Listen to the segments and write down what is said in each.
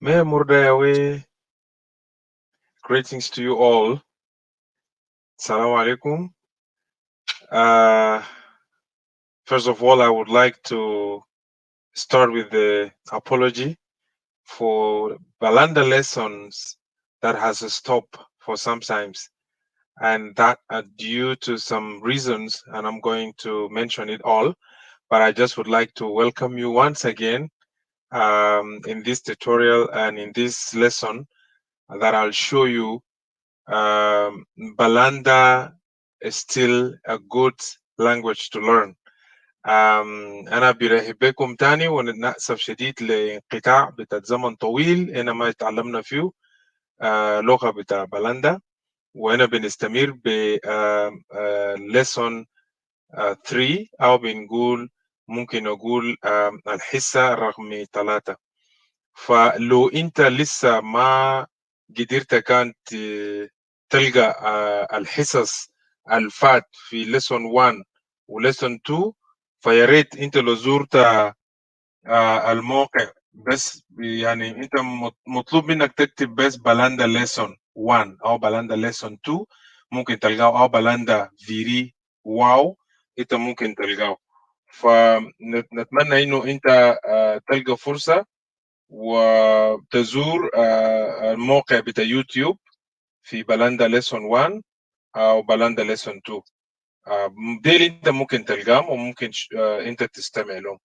Me Murdayawe, greetings to you all. Assalamu alaikum. Uh, First of all, I would like to start with the apology for Balanda lessons that has stopped for some times, and that are due to some reasons, and I'm going to mention it all. But I just would like to welcome you once again in this tutorial and in this lesson that I'll show you. Balanda is still a good language to learn. أنا برحب بكم تاني ونأسف شديد لانقطاع بتاع زمن طويل هنا ما اتعلمنا فيه لغة بتاع بلندا، وهنا بنستمر ب lesson 3 أو بنقول ممكن نقول الحصة رقم 3. فلو أنت لسه ما قدرت كانت تلقى الحصص الفات في lesson 1 و lesson 2، فيا ريت انت لو زرت الموقع بس يعني انت مطلوب منك تكتب بس بلاندا lesson 1 او بلاندا lesson 2 ممكن تلقاه، او بلاندا فيري واو انت ممكن تلقاه. فنتمنى انه انت تلقى فرصة وتزور الموقع بتاع يوتيوب في بلاندا lesson 1 او بلاندا lesson 2. ديل انت ممكن تلقاهم وممكن انت تستمع لهم.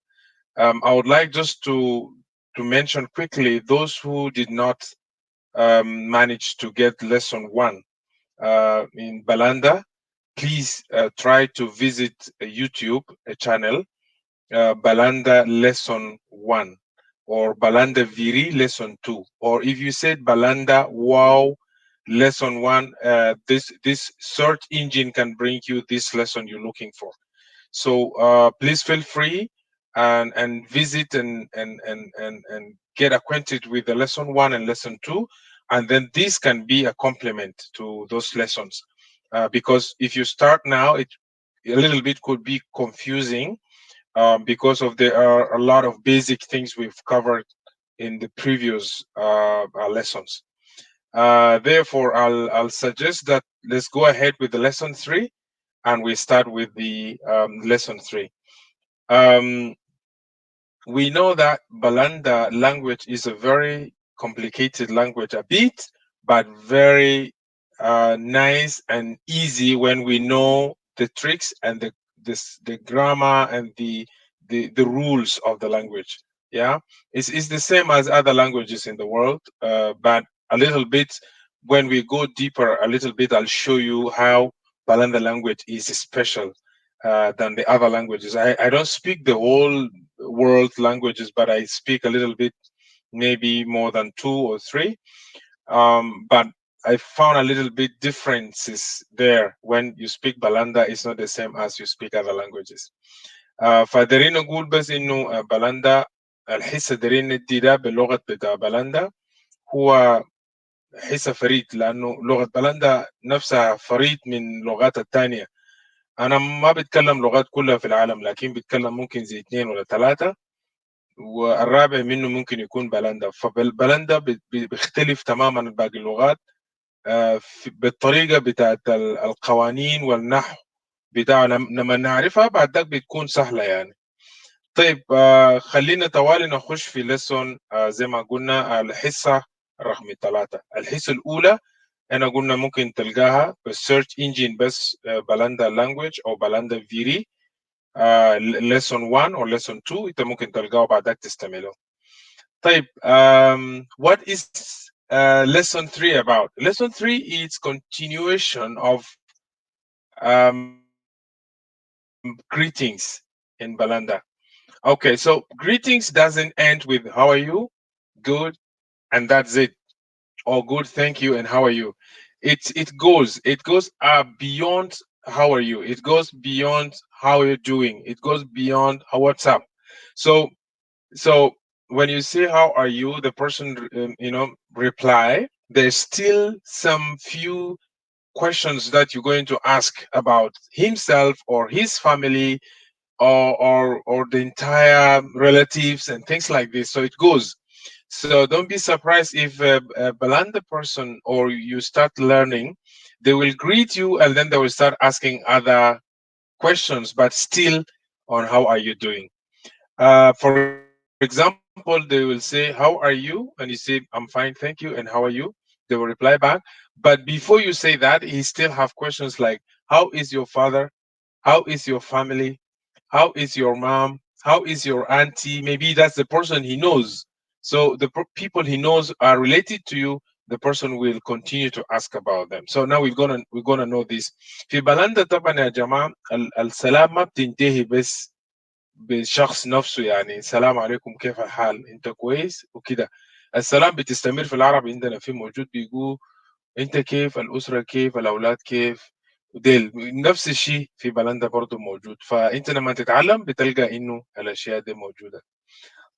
I would like just to mention quickly those who did not manage to get lesson 1 in Balanda. Please try to visit YouTube channel Balanda lesson 1 or Balanda Viri lesson 2, or if you said Balanda wow lesson 1, this search engine can bring you this lesson you're looking for. So please feel free and visit and get acquainted with the lesson 1 and lesson 2, and then this can be a complement to those lessons, because if you start now, it a little bit could be confusing, because of there are a lot of basic things we've covered in the previous lessons. Therefore, I'll suggest that let's go ahead with the lesson 3, and we start with the lesson 3. We know that Balanda language is a very complicated language a bit, but very nice and easy when we know the tricks and the grammar and the rules of the language. Yeah, it's the same as other languages in the world, but a little bit when we go deeper a little bit, I'll show you how Balanda language is special than the other languages. I don't speak the whole world languages, but I speak a little bit, maybe more than 2 or 3. But I found a little bit differences there. When you speak Balanda, it's not the same as you speak other languages. فدارين نقول بس إنه بلندا الحصة دارين ندي ده باللغة بتاع بلندا هو حصة فريد، لأنه لغة بلندا نفسها فريد من اللغات التانية. أنا ما بتكلم لغات كلها في العالم، لكن بتكلم ممكن زي 2 ولا 3، والرابع منه ممكن يكون بلندا. فبلندا بيختلف تماما عن باقي اللغات بالطريقة بتاعت القوانين والنحو بتاعه، لما نعرفها بعد ذاك بتكون سهلة يعني. طيب خلينا توالي نخش في لسون زي ما قلنا الحصة رقم 3. الحصة الأولى احنا قلنا ممكن تلقاها بالسيرش انجين بس بلاندا لانجويج او بلاندا فيري lesson 1 or lesson 2، انت ممكن تلقاه بعدك تستعمله. طيب what is lesson 3 about? Lesson 3 is continuation of greetings in Balanda. Okay, so greetings doesn't end with how are you, good, and that's it, or good, thank you, and how are you. It goes beyond how are you. It goes beyond how you're doing. It goes beyond what's up. So when you say how are you, the person reply. There's still some few questions that you're going to ask about himself or his family, or the entire relatives and things like this. So it goes. So don't be surprised if a Balanda person or you start learning, they will greet you and then they will start asking other questions, but still on how are you doing. For example, they will say, "How are you?" And you say, "I'm fine, thank you." And "How are you?" They will reply back. But before you say that, he still have questions like, "How is your father? How is your family? How is your mom? How is your auntie?" Maybe that's the person he knows. So the people he knows are related to you. The person will continue to ask about them. So now we're gonna know this. في بلندا طبعا يا جماعة السلام ما بتنتهي بس بالشخص نفسه، يعني سلام عليكم كيف الحال انت كويس وكده. السلام بتستمر في العربي، عندنا في موجود بيقول انت كيف، الاسره كيف، الاولاد كيف. ديل نفس الشيء في بلندا برضه موجود، فانت لما تتعلم بتلقى انه الاشياء دي موجوده.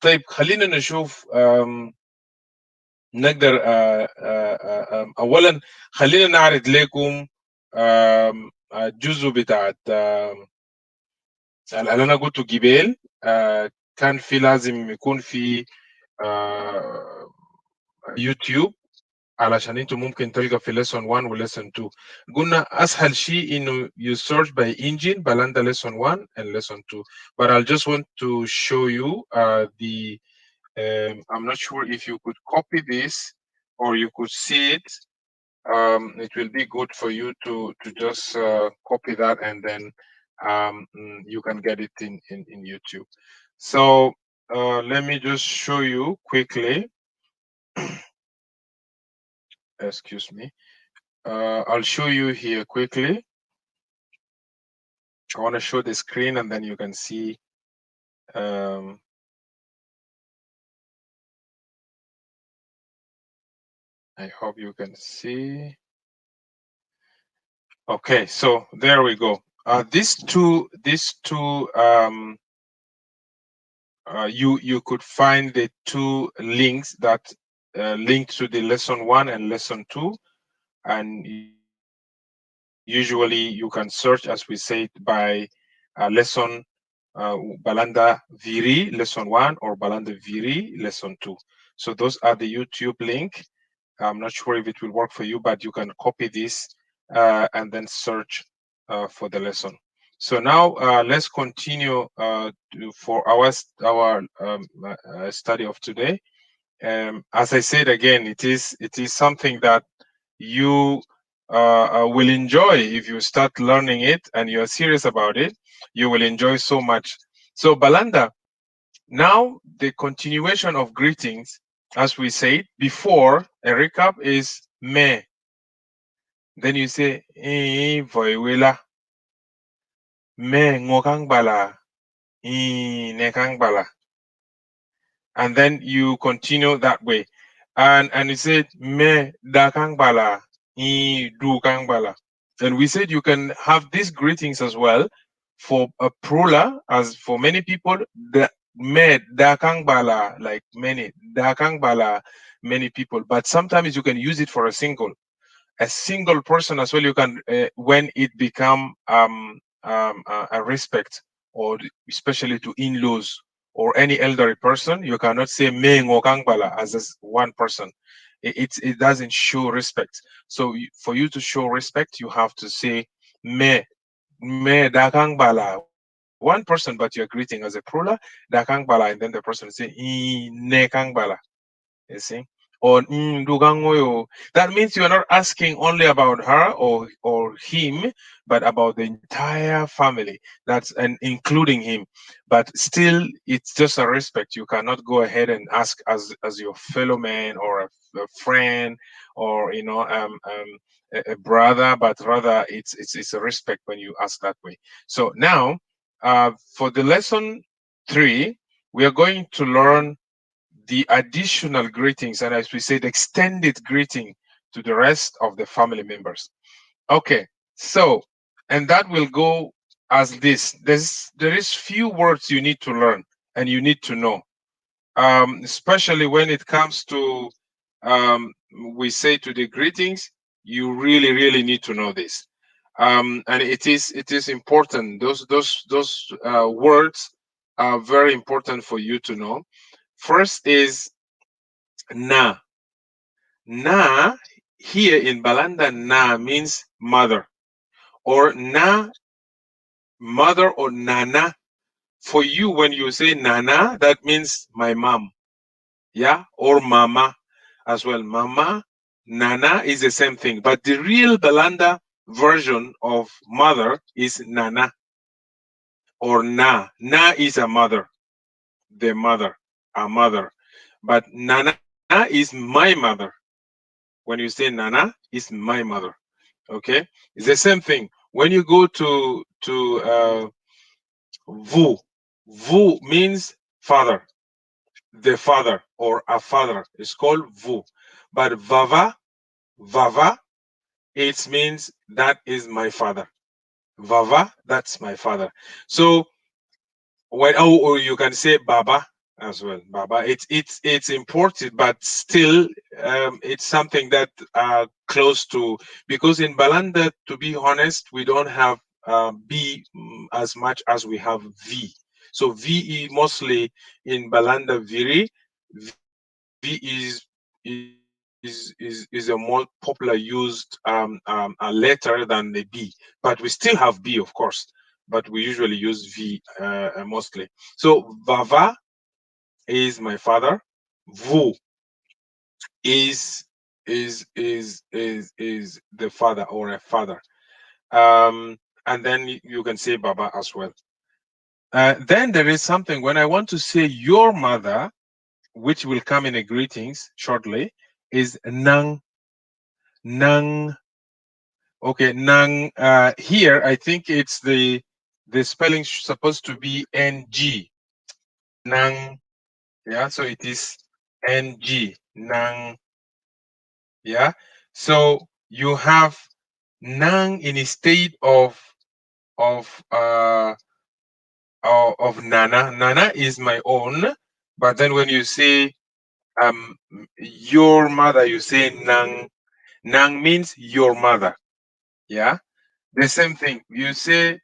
طيب خلينا نشوف. نقدر اولا خلينا نعرض لكم جزء بتاعت اللي انا قلته قبل. كان في لازم يكون في آه، يوتيوب علشان انتوا ممكن تلقى في lesson 1 و lesson 2. قلنا اسهل شيء انه you search by engine Balanda lesson 1 and lesson 2. But I'll just want to show you the I'm not sure if you could copy this or you could see it. It will be good for you to just copy that and then you can get it in YouTube. So let me just show you quickly. Excuse me. I'll show you here quickly. I want to show the screen and then you can see. Um, I hope you can see. Okay, so there we go. These two, you could find the two links that link to the lesson 1 and lesson 2, and usually you can search, as we said, by lesson Balanda Viri lesson 1 or Balanda Viri lesson 2. So those are the YouTube link. I'm not sure if it will work for you, but you can copy this and then search for the lesson. So now let's continue for our study of today. As I said again, it is something that you will enjoy if you start learning it and you are serious about it. You will enjoy so much. So Balanda, now the continuation of greetings, as we said before, a recap is me. Then you say voiwela me ngokang bala nekang bala, and then you continue that way, and you said me dakang bala du kang bala. And we said you can have these greetings as well for a plural, as for many people, the me dakang bala, like many dakang bala, many people. But sometimes you can use it for a single person as well. You can when it become a respect, or especially to in-laws or any elderly person, you cannot say me ngokang bala as one person. It doesn't show respect. So for you to show respect, you have to say me dakang bala, one person, but you're greeting as a plural, dakang bala, and then the person will say nekang bala. You see? Or Ndugangoyo. That means you're not asking only about her or him, but about the entire family. That's and including him. But still, it's just a respect. You cannot go ahead and ask as your fellow man or a friend, or a brother, but rather it's a respect when you ask that way. So now, for the lesson 3, we are going to learn the additional greetings, and as we said, extended greeting to the rest of the family members. Okay, so and that will go as this. There is few words you need to learn and you need to know, especially when it comes to we say to the greetings. You really need to know this, and it is important. Those words are very important for you to know. First is Na. Na here in Balanda, na means mother, or na, mother, or nana. For you, when you say nana, that means my mom, yeah, or mama as well. Mama, nana is the same thing, but the real Balanda version of mother is nana or na. Na is a mother, the mother, a mother. But nana is my mother. When you say nana, is my mother. Okay, it's the same thing. When you go to vu, vu means father, the father or a father is called vu. But vava, vava, it means that is my father. Vava, that's my father. So when, oh, or you can say baba as well. Baba, it's imported, but still it's something that close to, because in Balanda, to be honest, we don't have b as much as we have v. So v mostly in Balanda Viri, v is a more popular used a letter than the b, but we still have b, of course, but we usually use v mostly. So vava is my father, vu is is the father or a father, and then you can say baba as well. Then there is something when I want to say your mother, which will come in a greetings shortly, is nang. Nang. Okay, nang. Here I think it's the spelling supposed to be ng. Nang. Yeah, so it is ng. Nang. Yeah. So you have nang in a state of uh of nana. Nana is my own, but then when you say your mother, you say nang. Nang means your mother. Yeah. The same thing. You say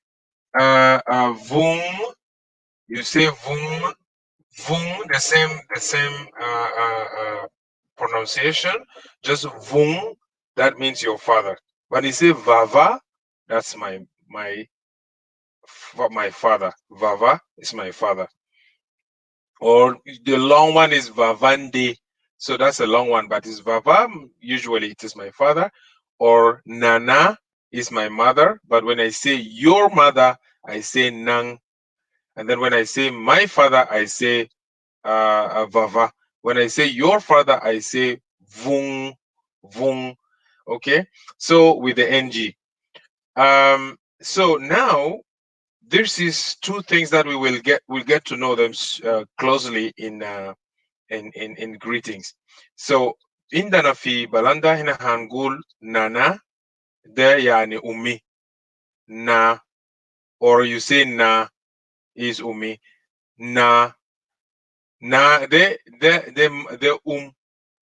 vung, you say vung, vung, the same pronunciation, just vung, that means your father. But you say vava, that's my father. Vava is my father. Or the long one is vavande. So that's a long one, but it's vava. Usually it is my father. Or nana is my mother. But when I say your mother, I say nang. And then when I say my father, I say vava. When I say your father, I say vung, vung. Okay. So with the ng. So now this is two things that we'll get to know them closely in greetings. So indana fi balanda hina hangul nana de yani umi na, or you say na is umi na, de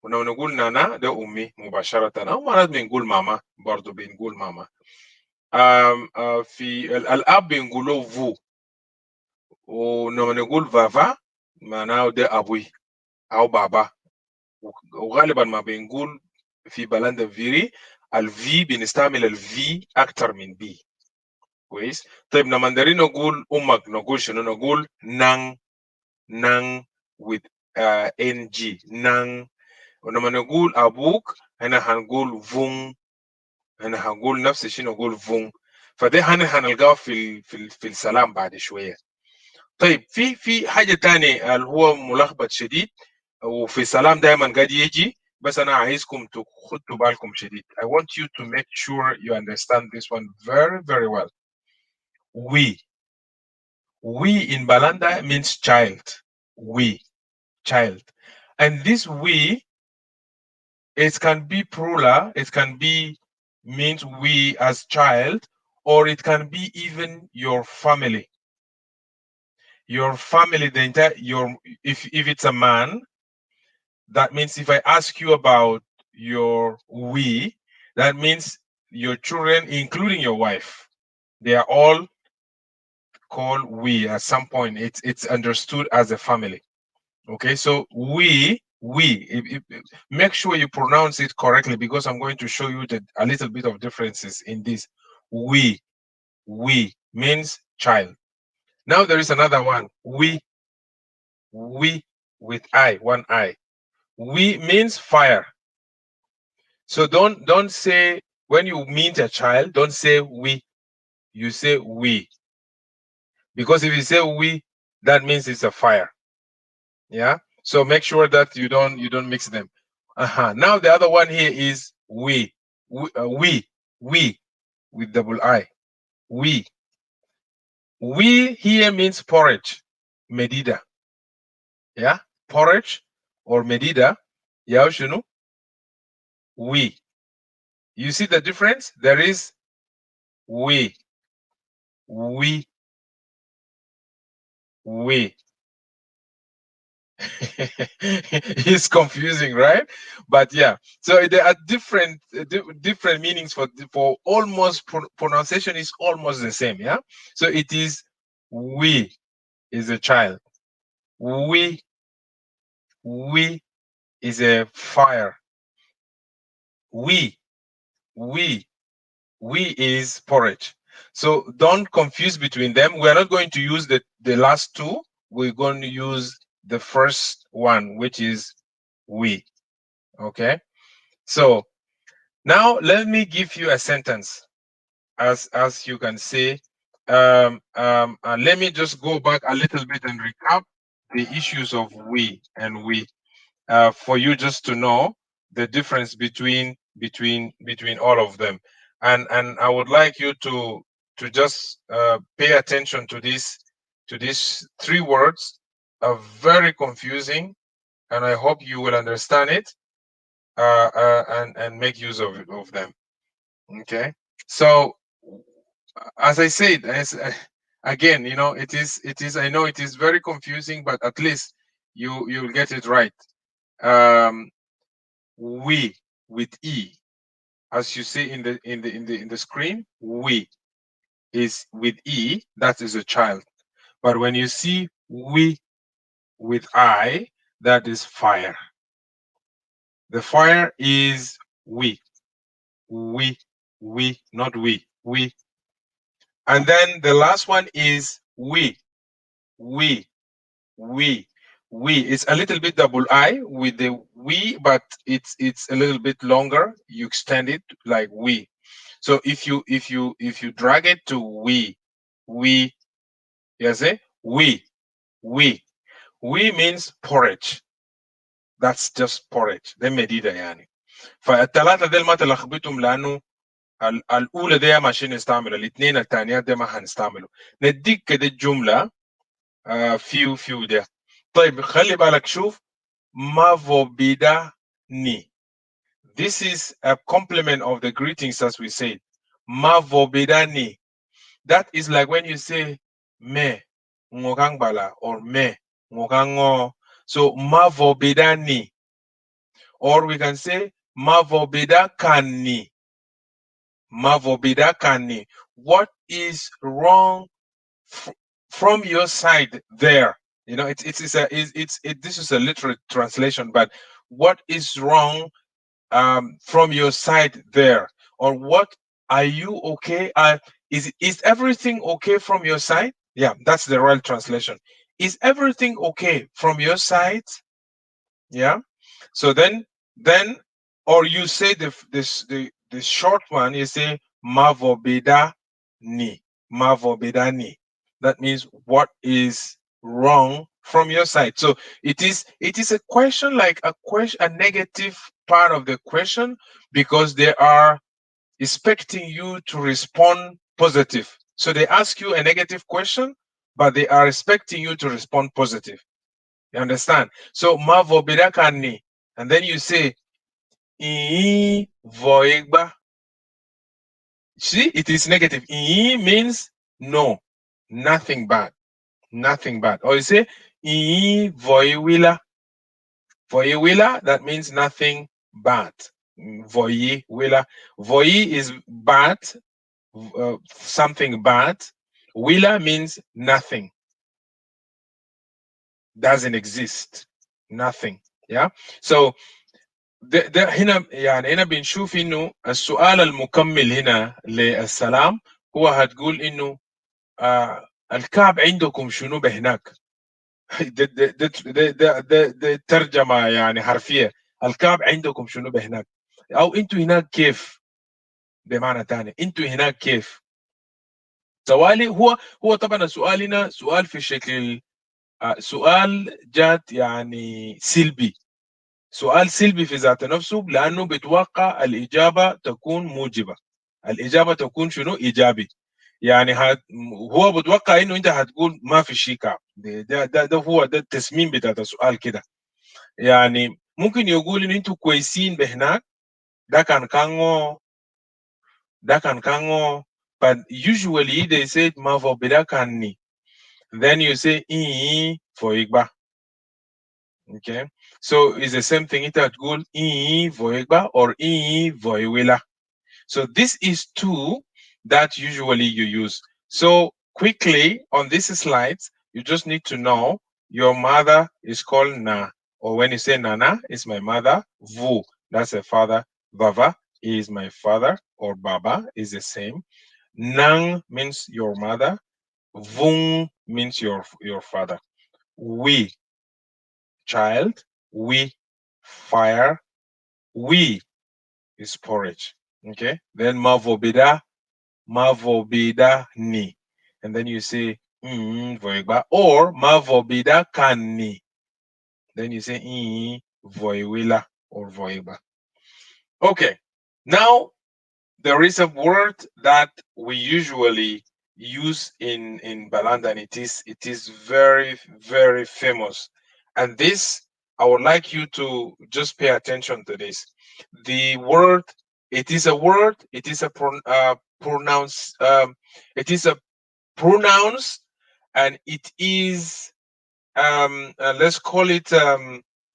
ولما نقول نانا ده امي مباشره، او مرات بنقول ماما، برضه بنقول ماما. في الاب بنقولوا فو، ولما نقول فافا معناه ده ابوي او بابا. وغالبا ما بنقول في بلاندا فيري الفي، بنستعمل الفي اكتر من بي. كويس. طيب لما ندري نقول امك نقول شنو؟ نقول نان. نان with ng نان. ولما نقول ابوك هنا هنقول فون، هنا هنقول نفس الشيء نقول فون. فده هنلقاه في السلام بعد شويه. طيب في حاجه تانية اللي هو ملخبط شديد، وفي السلام دايما قاعد يجي، بس انا عايزكم تخدوا بالكم شديد. I want you to make sure you understand this one very very well. We in Balanda means child. We, child. And this we, it can be plural, it can be means we as child, or it can be even your family. Your family, the entire your, if it's a man, that means if I ask you about your we, that means your children, including your wife, they are all called we at some point. It's understood as a family. Okay, so Make sure you pronounce it correctly because I'm going to show you a little bit of differences in this. We means child. Now there is another one. We with I, one I. We means fire. So don't say when you meet a child, don't say we. You say we. Because if you say we, that means it's a fire. Yeah. So make sure that you don't mix them. Now the other one here is we. We with double I. We. We here means porridge, medida. Yeah, porridge or medida. Yeah, you know. We. You see the difference? There is we, we, we. It's confusing, right? But yeah, so there are different meanings for almost pronunciation is almost the same. Yeah, so it is we is a child, we we is a fire, we we we is porridge. So don't confuse between them. We are not going to use the last two. We're going to use the first one, which is we. Okay. So now let me give you a sentence, as you can see. Let me just go back a little bit and recap the issues of we and we, for you just to know the difference between all of them. And I would like you to just pay attention to these three words. Are very confusing, and I hope you will understand it, and make use of them. Okay. So as I said, again, it is. I know it is very confusing, but at least you'll get it right. Um, we with e, as you see in the screen, we is with e. That is a child. But when you see we with I, that is fire. The fire is we, we, not we. And then the last one is we, we, we. It's a little bit double I with the we, but it's a little bit longer. You extend it like we. So if you drag it to we, you say we, we means porridge. That's just porridge. ده مديدة يعني. فالثلاثة ديل ما تلخبطهم لأنه الأولى دي ما عشان نستعمله، الاثنين الثانيات دي ما هنستعمله. نديك كده الجملة فيو ده. طيب خلي بالك شوف مافوبيدا ni. This is a complement of the greetings as we said. Mavobida ni. That is like when you say me ngokangbala or me ngokango. So mavobida ni. Or we can say mavobida kani. Mavobida kani. What is wrong from your side there? This is a literal translation, but what is wrong from your side there? Or what are you okay? Is everything okay from your side? Yeah, that's the real translation. Is everything okay from your side? Yeah. So then, or you say the short one. You say mavobeda ni, mavobeda ni. That means what is wrong from your side. So it is a question, like a negative part of the question, because they are expecting you to respond positive. So they ask you a negative question, but they are expecting you to respond positive. You understand? So mavo bidakani, and then you say voigba. See, it is negative. Means no, nothing bad, nothing bad. Or you say voiwila. Voiwila, that means nothing bad. Voiwila. Voi is bad, something bad. Wila means nothing, doesn't exist, nothing. Yeah. So ده هنا يعني هنا بنشوف انه السؤال المكمل هنا للسلام هو هتقول انه الكعب عندكم شنو بهناك. ده ترجمة يعني حرفية. الكعب عندكم شنو بهناك، او انتوا هناك كيف. بمعنى تاني انتوا هناك كيف. سؤالي هو طبعا سؤالنا سؤال في شكل سؤال جات يعني سلبي. سؤال سلبي في ذات نفسه لانه بيتوقع الاجابه تكون موجبه. الاجابه تكون شنو ايجابي. يعني هو بيتوقع انه انت هتقول ما في شيء كعب. ده هو ده التصميم بتاع السؤال كده. يعني ممكن يقول ان انتوا كويسين بهناك. ده كان كانغو. ده كان كانغو. But usually they say ما فو بدا كاني. Then you say for igba. Okay. So it's the same thing. It هتقول for igba or for iwila. So this is two that usually you use. So quickly on these slides, you just need to know your mother is called Na. Or when you say Nana, is my mother. Vu, that's a father. Baba is my father. Or Baba is the same. Nang means your mother. Vung means your father. We, child. We, fire. We is porridge. Okay. Then Mavobida, Mavobida ni. And then you say voigba or Mavobida kani. Then you say voiwila or voigba. Okay. Now there is a word that we usually use in Balanda, and it is very very famous. And this, I would like you to just pay attention to this. The word, it is a word, it is a pronounce, it is a pronounce, and it is let's call it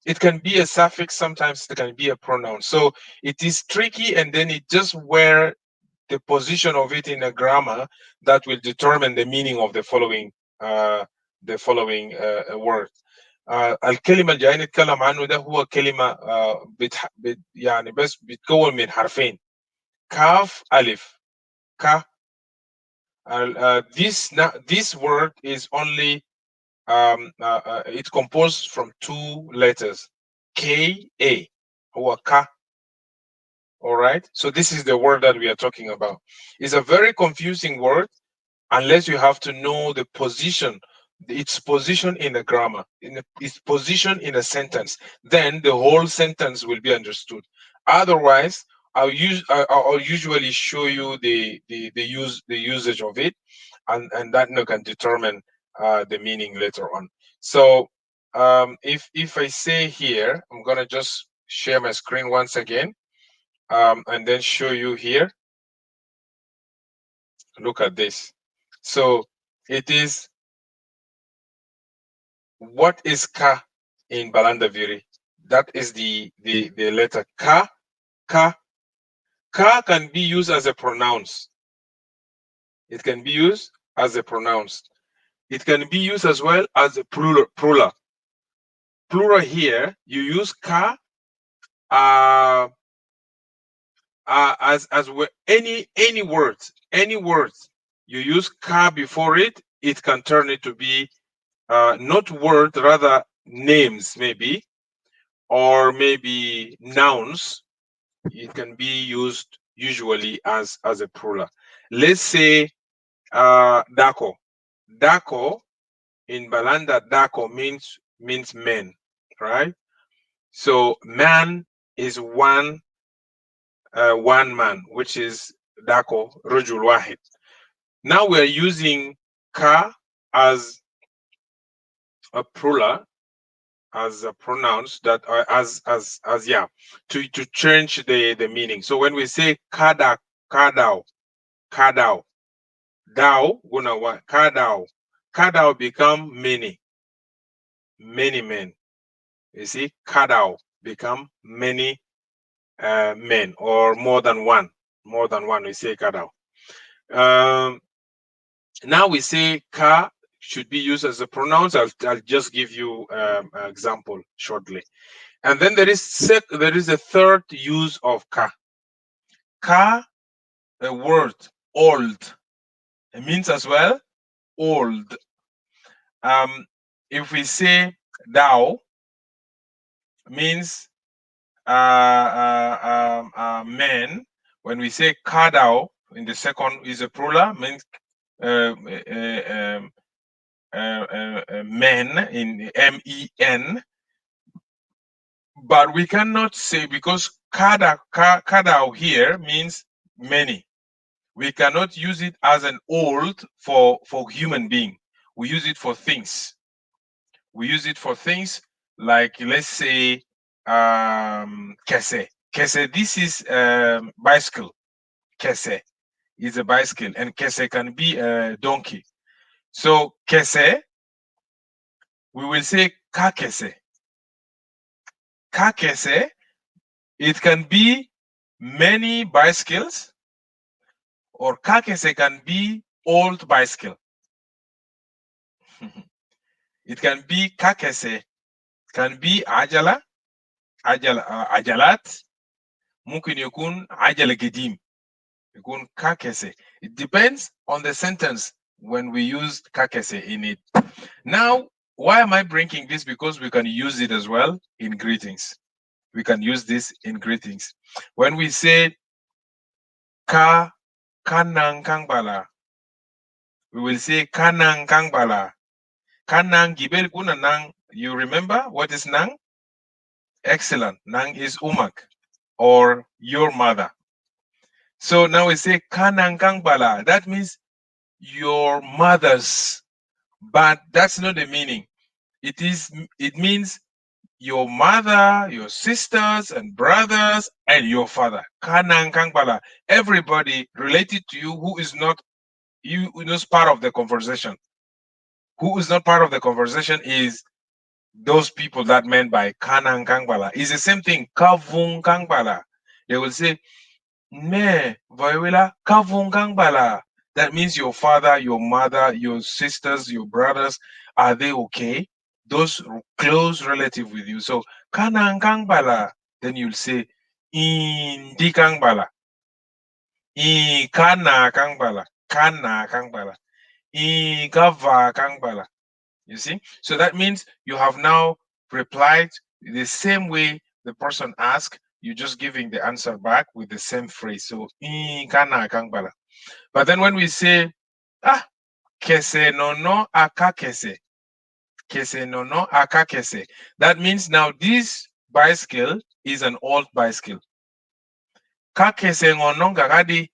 it can be a suffix, sometimes it can be a pronoun. So it is tricky, and then it just where the position of it in a grammar that will determine the meaning of uh, the following word. الكلمة اللي جاي نتكلم عنه ده هو كلمة يعني بس بتكون من حرفين. كاف ألف. ك this word is only it's composed from two letters. K A. هو ك. All right. So this is the word that we are talking about. It's a very confusing word unless you have to know the position, its position in a grammar, its position in a sentence. Then the whole sentence will be understood. Otherwise, I'll usually show you the usage of it, and that can determine the meaning later on. So if I say here, I'm gonna just share my screen once again, and then show you here. Look at this. So it is, what is ka in Balanda Viri? That is the letter ka. Ka. Ka can be used as a pronounce. It can be used as a pronounce. It can be used as well as a plural. Plural here, you use ka uh, any words, you use ka before it, it can turn it to be not word, rather names maybe, or maybe nouns. It can be used usually as a plural. Let's say dako. Dako in Balanda, dako means men, right? So man is one man, which is dako rajul wahid. Now we're using ka as a plural, as a pronouns that are as yeah, to change the meaning. So when we say kadao, kadao, dao guna wa kadao, kadao become many men. You see, kadao become many men, or more than one. We say kadao. um Now we say ka should be used as a pronouns. I'll just give you an example shortly. And then there is a third use of ka. Ka, a word, old. It means as well old. Um, if we say thou, means men. When we say kadao in the second is a plural, means uh, uh, um, men in men. But we cannot say, because kadao here means many. We cannot use it as an old for human being. We use it for things. We use it for things like, let's say, kese. Kese, this is bicycle. Kese is a bicycle, and kese can be a donkey. So kese, we will say kakese. Kakese, it can be many bicycles, or kakese can be old bicycle. It can be kakese, can be ajalat, mumkin yakun ajala gedim, yakun kakese. It depends on the sentence when we use kakese in it. Now, why am I bringing this? Because we can use it as well in greetings. We can use this in greetings. When we say ka kanang kangbala, we will say kanang kangbala. Kanang gibel kuna nang. You remember what is nang? Excellent. Nang is umak, or your mother. So now we say kanang kangbala. That means your mother's, but that's not the meaning. It means your mother, your sisters and brothers, and your father. Kanang kangbala. Everybody related to you who is not part of the conversation. Who is not part of the conversation is those people that meant by kanang kangbala. It's the same thing. Kavung kangbala. They will say me Viola kavung kangbala. That means your father, your mother, your sisters, your brothers, are they okay? Those close relative with you. So kanang kangbala. Then you'll say indi kangbala. I kana kangbala. Kana kangbala. I gava kangbala. You see? So that means you have now replied the same way the person asked, you're just giving the answer back with the same phrase. So, kana kangbala. But then when we say, ah, kese no no aka kese, kese no no aka kese, that means now this bicycle is an old bicycle. Ka kese ngono gagadi,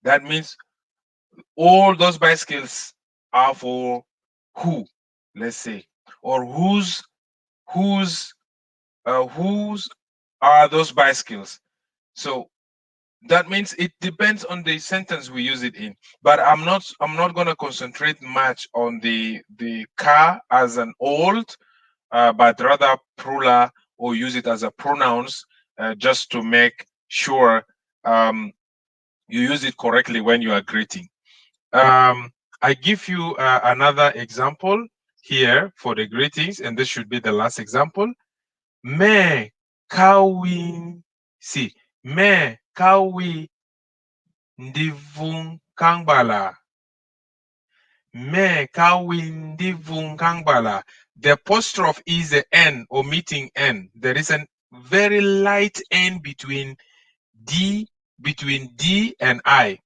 that means all those bicycles are for who, let's say, or whose whose are those bicycles. So that means it depends on the sentence we use it in. But I'm not going to concentrate much on the car as an old, but rather plural, or use it as a pronouns, just to make sure um, you use it correctly when you are greeting. I give you another example here for the greetings, and this should be the last example. Me kawin, see, me kawi ndivung kangbala. Me kawin ndivung kangbala. The apostrophe is the N, omitting N. There is a very light N between D and I.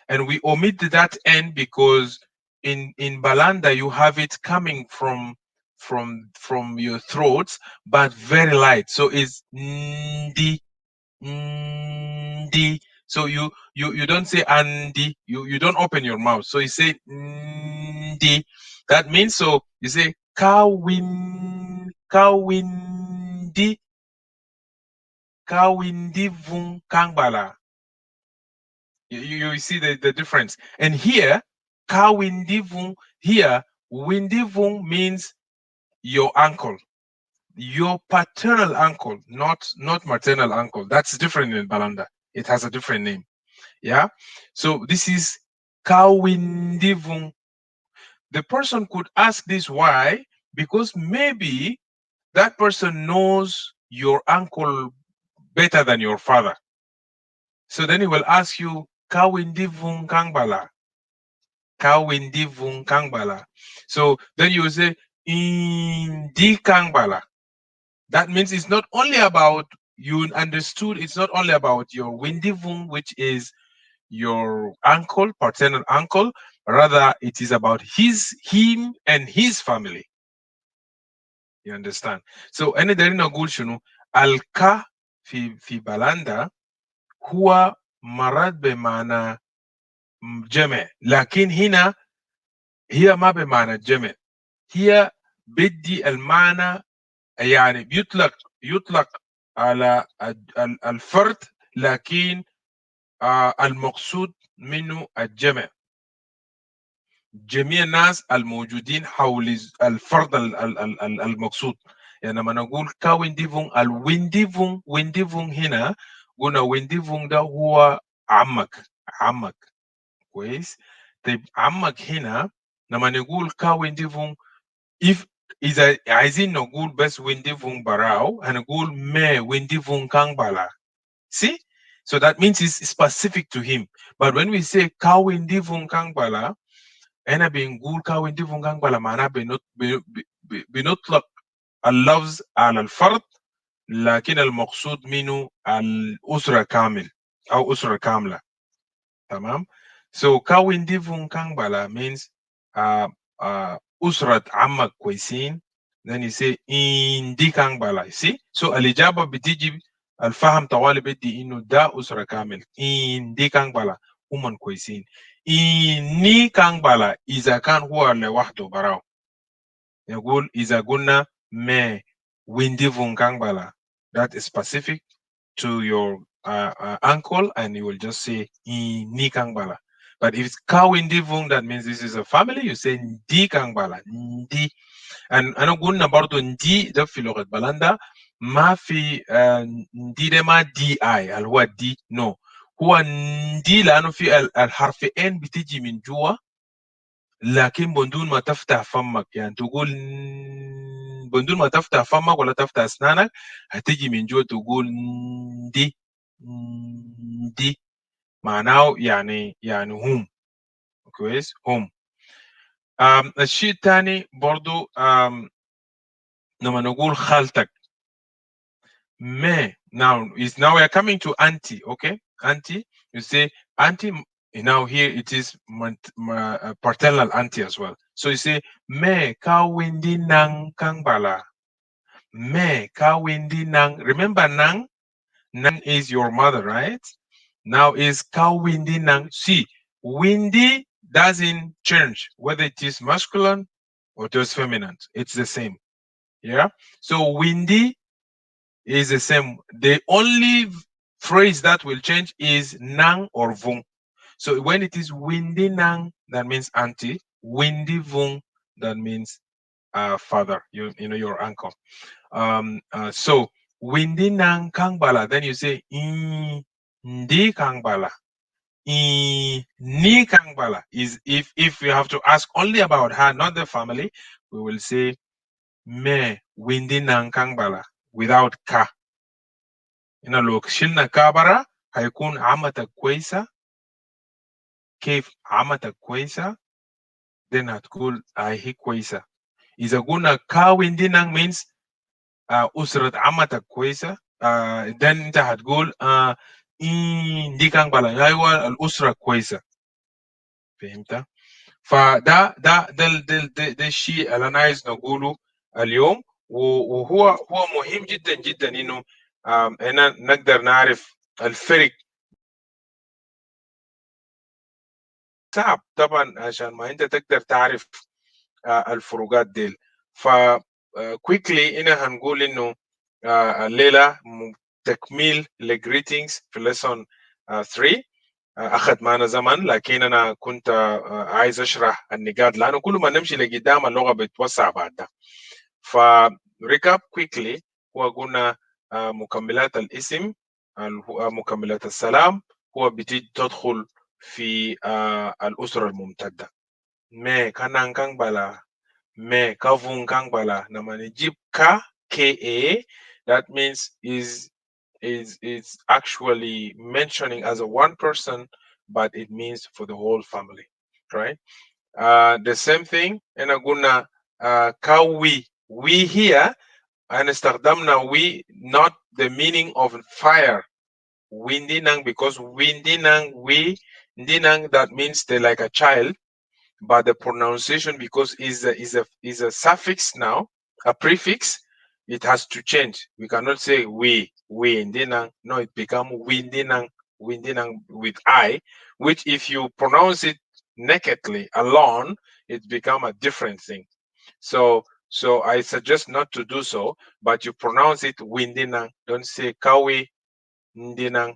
And we omit that N because in Balanda you have it coming from your throat, but very light. So it's ndi, ndi. So you don't say andi, you don't open your mouth. So you say ndi. That means, so you say kawindi kawindi vung kangbala. You see the difference. And here, ka windivung, here, windivung means your uncle, your paternal uncle, not maternal uncle. That's different in Balanda. It has a different name. Yeah. So this is ka windivung. The person could ask this why, because maybe that person knows your uncle better than your father. So then he will ask you, Kawindi vung kangbala, Kawindi vung kangbala. So then you will say, Indi kangbala. That means it's not only about, you understood, it's not only about your Windivung, which is your uncle, paternal uncle, rather it is about him and his family. You understand? So أنا دايرين نقول شنو؟ الكا في بلاندا هو مرات بمعنى جمع، لكن هنا هي ما بمعنى جمع، هي بدي المعنى، يعني يطلق على الفرد، لكن المقصود منه الجمع، جميع الناس الموجودين حول الفرد المقصود. يعني لما نقول كاوينديفون، وينديفون هنا قلنا وينديفون ده هو عمك كويس. طيب عمك هنا لما نقول كاوينديفون، if إذا عايزين نقول بس وينديفون براو هنقول ما وينديفون كان بلا. See? So that means it's specific to him. But when we say kawindivung kangbala, أنا بنقول كawindivung kangbala معناه بنطلق اللفظ على الفرد، لكن المقصود منه الأسرة كامل أو أسرة كاملة. تمام. So kawindivung kangbala means uh, أسرة عمك كويسين. Then you say إندي kangbala. See? So الإجابة بتيجي الفهم طوالي بدي إنه ده أسرة كامل. إندي kangbala هم كويسين. إني kangbala إذا كان هو لوحده براو. يقول إذا قلنا ما وينديفون kangbala, that is specific to your uncle, and you will just say ni kangbala. But if it's kawindivung, that means this is a family, you say ndi kangbala, ndi. And أنا قلنا برضو ndi ده في لغة بلندا ما في ndi ده ما دي اي اللي هو دي نو، هو ndi لأنه في الحرف ان بتيجي من جوا، لكن بدون ما تفتح فمك، يعني تقول بدون ما تفتح فمك ولا تفتح اسنانك، هتيجي من جوا تقول دي دي، معناه يعني هم كويس هم. الشيء الثاني برضو لما نقول خالتك ما، now we are coming to auntie. Okay, auntie, you say auntie. Now here it is paternal auntie as well. So you say me ka windi nang kang bala. Me ka windi nang. Remember nang? Nang is your mother, right? Now is ka windi nang. See, windy doesn't change whether it is masculine or just feminine. It's the same. Yeah. So windy is the same. The only phrase that will change is nang or vung. So when it is windy nang, that means auntie. Windy vung, that means father. You know your uncle. So windy nang kangbala. Then you say ndi kangbala. Ni kangbala is if we have to ask only about her, not the family, we will say me windy nang kangbala without ka. هنا لو شلنا كابرة هيكون عمتك كويسة. كيف عمتك كويسة؟ then هتقول هي كويسة. إذا قلنا كاوين دي نان means أسرة عمتك كويسة، then أنت هتقول دي كان بلا أيوة الأسرة كويسة. فهمت؟ ده الشيء اللي أنا عايز نقوله اليوم، وهو مهم جدا جدا إنه هنا نقدر نعرف الفرق. صعب طبعا عشان ما انت تقدر تعرف الفروقات ديل. ف كويكلي هنا هنقول انه الليله تكميل لجريتنجز في lesson 3 اخذ معنا زمن، لكن انا كنت عايز اشرح النقاط لانه كل ما نمشي لقدام اللغه بتوسع بعد ده. ف ريكاب كويكلي، هو قلنا مكملات الاسم، مكملات السلام هو بتدخل في الأسرة الممتدة. Me kanang kang bala. Me kavung kang bala. Namani jib ka ka. That means is actually mentioning as a one person, but it means for the whole family, right? The same thing in Aguna kawi. We here and now we not the meaning of fire. Windinang because windinang we ndinang that means they like a child, but the pronunciation because is a suffix now, a prefix, it has to change. We cannot say we ndinang. No, it become windinang with I, which if you pronounce it nakedly alone, it become a different thing. So I suggest not to do so, but you pronounce it windinang. Don't say kawi ndinang.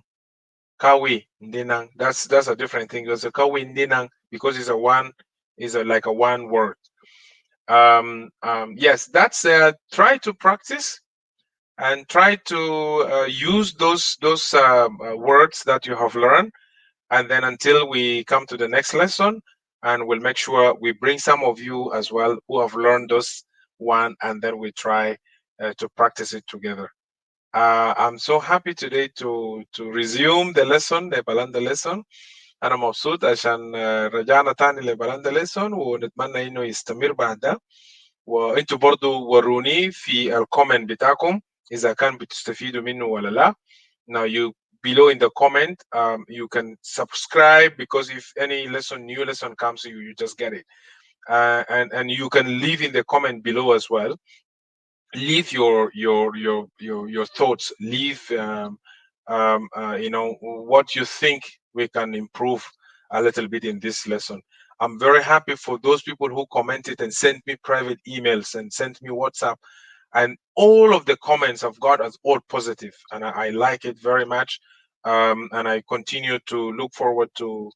Kawi ndinang. That's a different thing. Because a kawi ndinang because it's a one is a like a one word. Yes, that's try to practice and try to use those words that you have learned, and then until we come to the next lesson, and we'll make sure we bring some of you as well who have learned those one, and then we try to practice it together. I'm so happy today to resume the lesson, the Balanda lesson. أنا مبسوط عشان رجعنا تاني لبلاندا ليسون ونتمنى إنه يستمر بعد ده. وانتوا برضو وروني في الكومنت بتاعكم إذا كان بتستفيدوا منه ولا لا. Now you below in the comment, you can subscribe because if any new lesson comes, you just get it. And you can leave in the comment below as well. Leave your thoughts. Leave what you think we can improve a little bit in this lesson. I'm very happy for those people who commented and sent me private emails and sent me WhatsApp, and all of the comments I've got are all positive, and I like it very much. And I continue to look forward to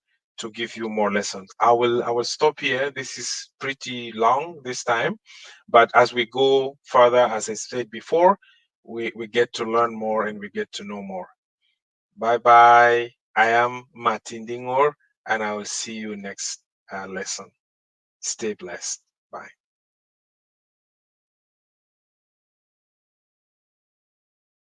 give you more lessons. I will stop here. This is pretty long this time, but as we go further, as I said before, we get to learn more and we get to know more. Bye bye. I am Martin Dingor, and I will see you next lesson. Stay blessed. Bye.